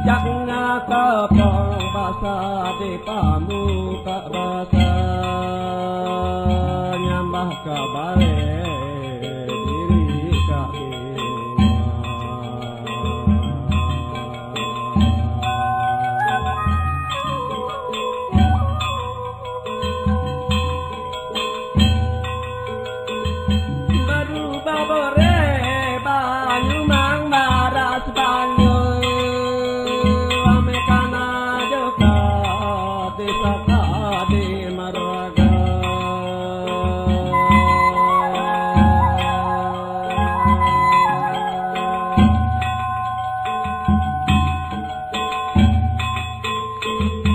jaknya kepong basa di pamuka basa nyambah kabare diri kaki berubah bore banyu mang maras banyu amekana joka desa kadi maraga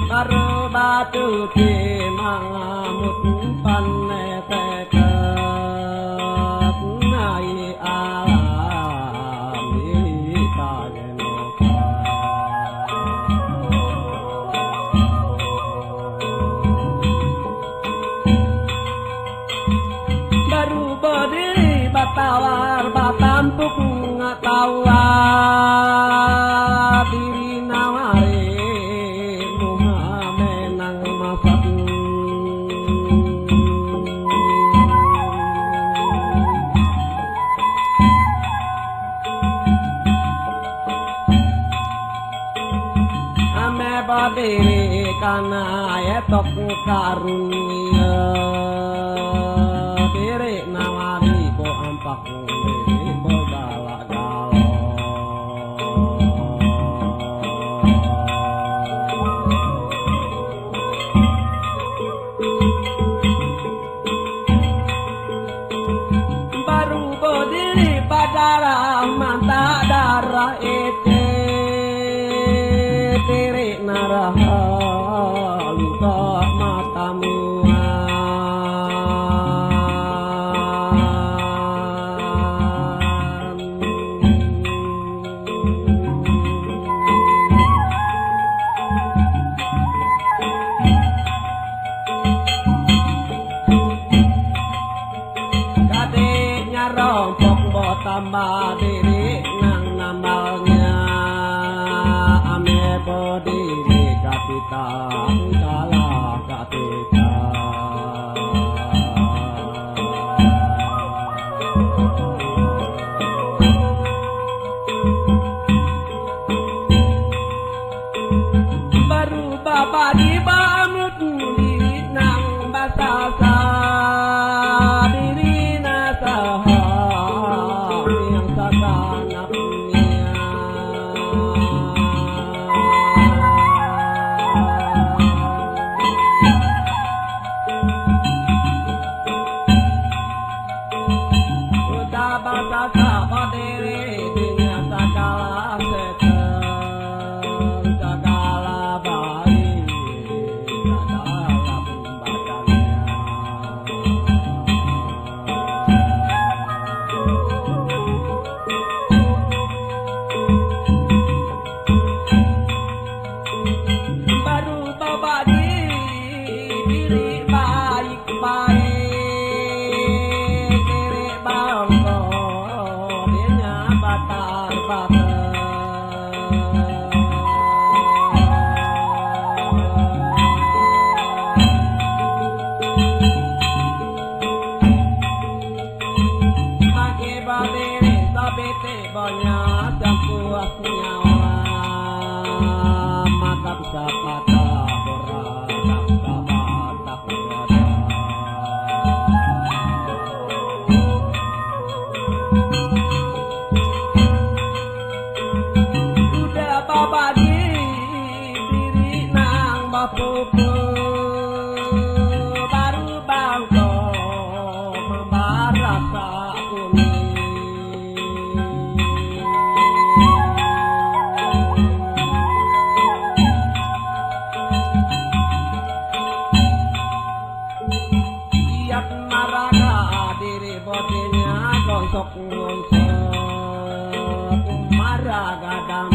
karo batu di mangamut paneteket nai alam ini kagenoka baru berdiri batawar batampuk ngatawar diri nawari muhamenang masak ame berdiri kana etok karunia diri nawari ko ampak diri ko galak-galak baru berdiri padara manta darah ete diri naraha luka matamu kadeknya rompok tambah diri nang namalnya ame berdiri kapitan kalah kapitan baru bapak di bamut diri nang basasa diri nasaha yang satanapnya udah basasa berdiri dunia segala setel segala baik segala pembacanya baru bapak diri baik-baik diri bangko dinya batar-batar pagi berdiri sabete banyak yang puas nyawa mata bisa patah berat tak berada udah bapak diri nang bapuku baru bangko membarasa kuning siap maraga diri bodinya gosok ngonsok maraga dam